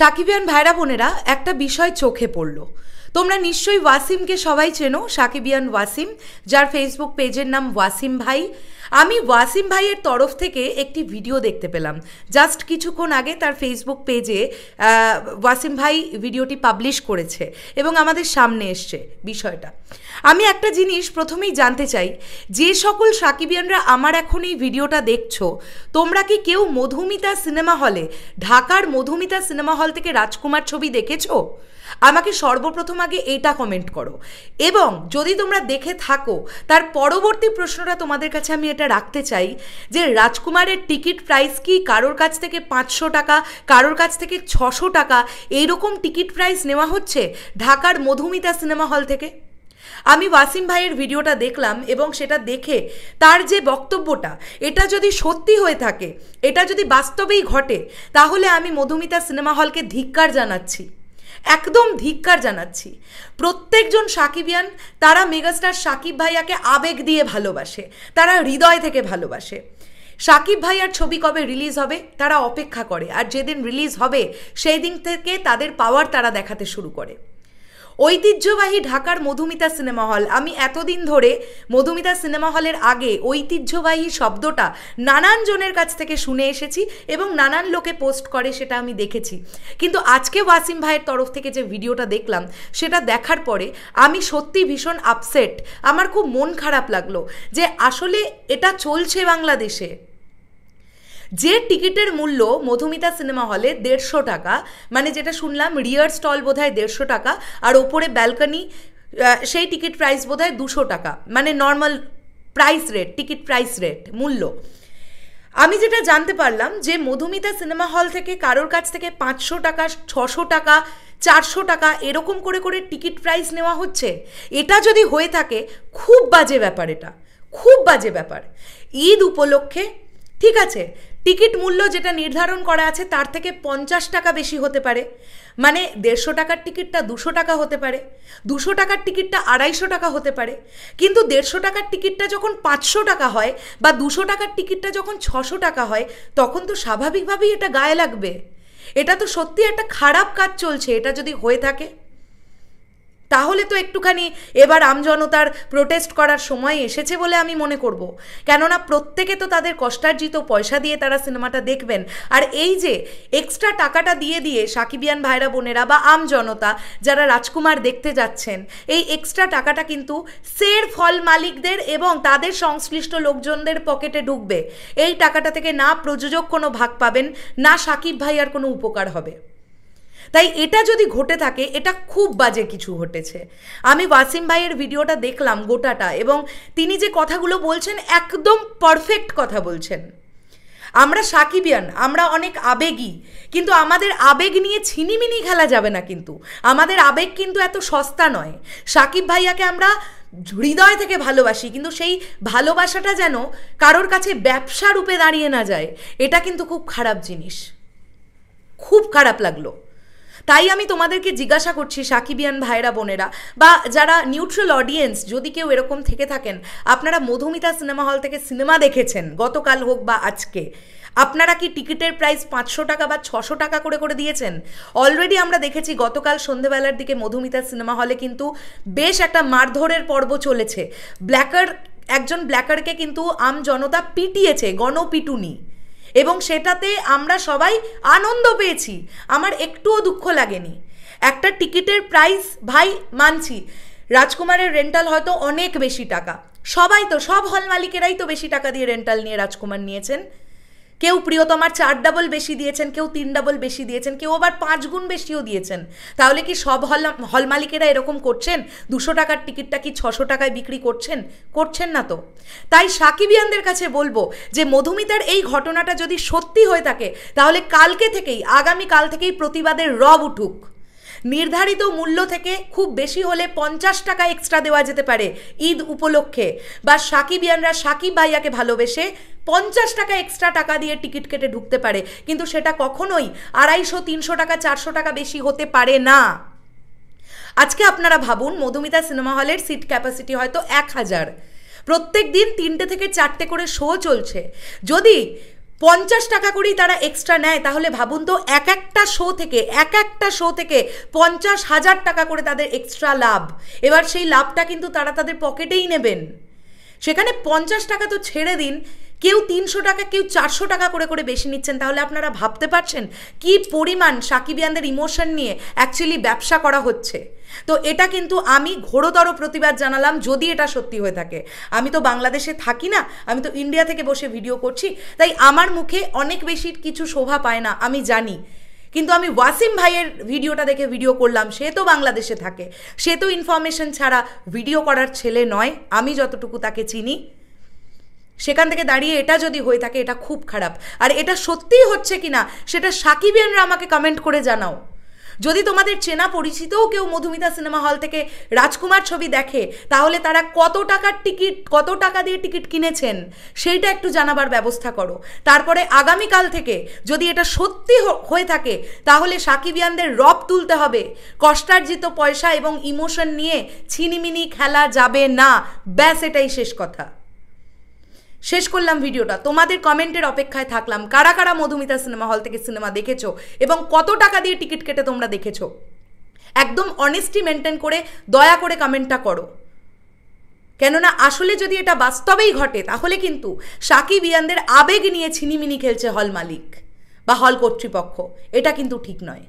সাকিবিয়ান ভাইরা বোনেরা একটা বিষয় চোখে পড়লো। তোমরা নিশ্চয়ই ওয়াসিমকে সবাই চেনো, সাকিবিয়ান ওয়াসিম, যার ফেসবুক পেজের নাম ওয়াসিম ভাই। আমি ওয়াসিম ভাইয়ের তরফ থেকে একটি ভিডিও দেখতে পেলাম জাস্ট কিছুক্ষণ আগে। তার ফেসবুক পেজে ওয়াসিম ভাই ভিডিওটি পাবলিশ করেছে এবং আমাদের সামনে এসছে বিষয়টা। আমি একটা জিনিস প্রথমেই জানতে চাই, যে সকল সাকিবিয়ানরা আমার এখন এই ভিডিওটা দেখছো, তোমরা কি কেউ মধুমিতা সিনেমা হলে, ঢাকার মধুমিতা সিনেমা হল থেকে রাজকুমার ছবি দেখেছো? আমাকে সর্বপ্রথম আগে এইটা কমেন্ট করো। এবং যদি তোমরা দেখে থাকো, তার পরবর্তী প্রশ্নটা তোমাদের কাছে আমি এটা রাখতে চাই যে রাজকুমারের টিকিট প্রাইস কি কারোর কাছ থেকে 500 টাকা, কারোর কাছ থেকে 600 টাকা এইরকম টিকিট প্রাইস নেওয়া হচ্ছে ঢাকার মধুমিতা সিনেমা হল থেকে? আমি ওয়াসিম ভাইয়ের ভিডিওটা দেখলাম এবং সেটা দেখে তার যে বক্তব্যটা, এটা যদি সত্যি হয়ে থাকে, এটা যদি বাস্তবেই ঘটে, তাহলে আমি মধুমিতা সিনেমা হলকে ধিক্কার জানাচ্ছি, একদম ধিক্কার জানাচ্ছি। প্রত্যেকজন সাকিবিয়ান তারা মেগাস্টার সাকিব ভাইয়াকে আবেগ দিয়ে ভালোবাসে, তারা হৃদয় থেকে ভালোবাসে। সাকিব ভাইয়ার ছবি কবে রিলিজ হবে তারা অপেক্ষা করে, আর যেদিন রিলিজ হবে সেই দিন থেকে তাদের পাওয়ার তারা দেখাতে শুরু করে। ঐতিহ্যবাহী ঢাকার মধুমিতা সিনেমা হল, আমি এতদিন ধরে মধুমিতা সিনেমা হলের আগে ঐতিহ্যবাহী শব্দটা নানান জনের কাছ থেকে শুনে এসেছি এবং নানান লোকে পোস্ট করে, সেটা আমি দেখেছি। কিন্তু আজকে ওয়াসিম ভাইয়ের তরফ থেকে যে ভিডিওটা দেখলাম, সেটা দেখার পরে আমি সত্যি ভীষণ আপসেট। আমার খুব মন খারাপ লাগলো যে আসলে এটা চলছে বাংলাদেশে। যে টিকিটের মূল্য মধুমিতা সিনেমা হলে 150 টাকা, মানে যেটা শুনলাম রিয়ার স্টল বোধহয় 150 টাকা, আর ওপরে ব্যালকনি সেই টিকিট প্রাইস বোধহয় 200 টাকা, মানে normal price rate, ticket price rate মূল্য। আমি যেটা জানতে পারলাম যে মধুমিতা সিনেমা হল থেকে কারোর কাছ থেকে 500 টাকা, 600 টাকা, 400 টাকা এরকম করে করে টিকিট প্রাইস নেওয়া হচ্ছে। এটা যদি হয়ে থাকে খুব বাজে ব্যাপার, এটা খুব বাজে ব্যাপার। ঈদ উপলক্ষে ঠিক আছে, টিকিট মূল্য যেটা নির্ধারণ করা আছে তার থেকে 50 টাকা বেশি হতে পারে, মানে 150 টাকার টিকিটটা 200 টাকা হতে পারে, 200 টাকার টিকিটটা 250 টাকা হতে পারে। কিন্তু 150 টাকার টিকিটটা যখন 500 টাকা হয় বা 200 টাকার টিকিটটা যখন 600 টাকা হয়, তখন তো স্বাভাবিকভাবেই এটা গায়ে লাগবে। এটা তো সত্যি একটা খারাপ কাজ চলছে। এটা যদি হয়ে থাকে তাহলে তো একটুখানি এবার আমজনতার প্রোটেস্ট করার সময় এসেছে বলে আমি মনে করব। কেননা প্রত্যেকে তো তাদের কষ্টার্জিত পয়সা দিয়ে তারা সিনেমাটা দেখবেন, আর এই যে এক্সট্রা টাকাটা দিয়ে দিয়ে সাকিবিয়ান ভাইরা বোনেরা বা আমজনতা যারা রাজকুমার দেখতে যাচ্ছেন, এই এক্সট্রা টাকাটা কিন্তু সেরফ হল মালিকদের এবং তাদের সংশ্লিষ্ট লোকজনদের পকেটে ঢুকবে। এই টাকাটা থেকে না প্রযোজক কোনো ভাগ পাবেন, না সাকিব ভাইয়ার কোনো উপকার হবে। তাই এটা যদি ঘটে থাকে, এটা খুব বাজে কিছু ঘটেছে। আমি ওয়াসিম ভাইয়ের ভিডিওটা দেখলাম গোটাটা, এবং তিনি যে কথাগুলো বলছেন একদম পারফেক্ট কথা বলছেন। আমরা সাকিবিয়ান, আমরা অনেক আবেগী, কিন্তু আমাদের আবেগ নিয়ে ছিনিমিনি খেলা যাবে না। কিন্তু আমাদের আবেগ কিন্তু এত সস্তা নয়। সাকিব ভাইয়াকে আমরা হৃদয় থেকে ভালোবাসি, কিন্তু সেই ভালোবাসাটা যেন কারোর কাছে ব্যবসা রূপে দাঁড়িয়ে না যায়, এটা কিন্তু খুব খারাপ জিনিস। খুব খারাপ লাগলো। তাই আমি তোমাদেরকে জিজ্ঞাসা করছি, সাকিবিয়ান ভাইরা বোনেরা বা যারা নিউট্রাল অডিয়েন্স, যদি কেউ এরকম থেকে থাকেন, আপনারা মধুমিতা সিনেমা হল থেকে সিনেমা দেখেছেন গতকাল হোক বা আজকে, আপনারা কি টিকিটের প্রাইস 500 টাকা বা 600 টাকা করে করে দিয়েছেন? অলরেডি আমরা দেখেছি গতকাল সন্ধেবেলার দিকে মধুমিতা সিনেমা হলে কিন্তু বেশ একটা মারধরের পর্ব চলেছে। একজন ব্ল্যাকারকে কিন্তু আমজনতা পিটিয়েছে, গণপিটুনি, এবং সেটাতে আমরা সবাই আনন্দ পেয়েছি। আমার একটুও দুঃখ লাগেনি। একটা টিকিটের প্রাইস, ভাই মানছি রাজকুমারের রেন্টাল হয়তো অনেক বেশি টাকা, সবাই তো, সব হল মালিকেরাই তো বেশি টাকা দিয়ে রেন্টাল নিয়ে রাজকুমার নিয়েছেন। কেউ প্রিয়তমার 4 ডাবল বেশি দিয়েছেন, কেউ 3 ডাবল বেশি দিয়েছেন, কেউ আবার 5 গুণ বেশিও দিয়েছেন। তাহলে কি সব হল মালিকেরা এরকম করছেন? 200 টাকার টিকিটটা কি 600 টাকায় বিক্রি করছেন? করছেন না তো। তাই সাকিবিয়ানদের কাছে বলবো যে মধুমিতার এই ঘটনাটা যদি সত্যি হয়ে থাকে, তাহলে কালকে থেকেই, আগামীকাল থেকেই প্রতিবাদের রব উঠুক। নির্ধারিত মূল্য থেকে খুব বেশি হলে 50 টাকা এক্সট্রা দেওয়া যেতে পারে ঈদ উপলক্ষে, বা সাকিবিয়ানরা সাকিব ভাইয়াকে ভালোবেসে 50 টাকা এক্সট্রা টাকা দিয়ে টিকিট কেটে ঢুকতে পারে, কিন্তু সেটা কখনোই 250, 300 টাকা, 400 টাকা বেশি হতে পারে না। আজকে আপনারা ভাবুন, মধুমিতা সিনেমা হলের সিট ক্যাপাসিটি হয়তো 1000, প্রত্যেক দিন 3টে থেকে 4টে করে শো চলছে। যদি 50 টাকা করেই তারা এক্সট্রা নেয়, তাহলে ভাবুন তো এক একটা শো থেকে 50,000 টাকা করে তাদের এক্সট্রা লাভ। এবার সেই লাভটা কিন্তু তারা তাদের পকেটেই নেবেন। সেখানে 50 টাকা তো ছেড়ে দিন, কেউ 300 টাকা, কেউ 400 টাকা করে বেশি নিচ্ছেন। তাহলে আপনারা ভাবতে পারছেন কি পরিমাণ সাকিবিয়ানদের ইমোশন নিয়ে অ্যাকচুয়ালি ব্যবসা করা হচ্ছে। তো এটা কিন্তু আমি ঘোরতর প্রতিবাদ জানালাম যদি এটা সত্যি হয়ে থাকে। আমি তো বাংলাদেশে থাকি না, আমি তো ইন্ডিয়া থেকে বসে ভিডিও করছি, তাই আমার মুখে অনেক বেশি কিছু শোভা পায় না, আমি জানি। কিন্তু আমি ওয়াসিম ভাইয়ের ভিডিওটা দেখে ভিডিও করলাম, সে তো বাংলাদেশে থাকে, সে তো ইনফরমেশন ছাড়া ভিডিও করার ছেলে নয়, আমি যতটুকু তাকে চিনি। সেখান থেকে দাঁড়িয়ে এটা যদি হয়ে থাকে এটা খুব খারাপ। আর এটা সত্যিই হচ্ছে কিনা সেটা সাকিবিয়ানরা আমাকে কমেন্ট করে জানাও। যদি তোমাদের চেনা পরিচিতও কেউ মধুমিতা সিনেমা হল থেকে রাজকুমার ছবি দেখে, তাহলে তারা কত টাকা দিয়ে টিকিট কিনেছেন সেইটা একটু জানাবার ব্যবস্থা করো। তারপরে আগামীকাল থেকে যদি এটা সত্যি হয়ে থাকে তাহলে সাকিবিয়ানদের রব তুলতে হবে। কষ্টার্জিত পয়সা এবং ইমোশন নিয়ে ছিনিমিনি খেলা যাবে না, ব্যাস এটাই শেষ কথা। শেষ করলাম ভিডিওটা, তোমাদের কমেন্টের অপেক্ষায় থাকলাম। কারা কারা মধুমিতা সিনেমা হল থেকে সিনেমা দেখেছো এবং কত টাকা দিয়ে টিকিট কেটে তোমরা দেখেছো, একদম অনেস্টি মেনটেন করে দয়া করে কমেন্টটা করো। কেননা আসলে যদি এটা বাস্তবেই ঘটে তাহলে কিন্তু সাকিবিয়ানদের আবেগ নিয়ে ছিনিমিনি খেলছে হল মালিক বা হল কর্তৃপক্ষ, এটা কিন্তু ঠিক নয়।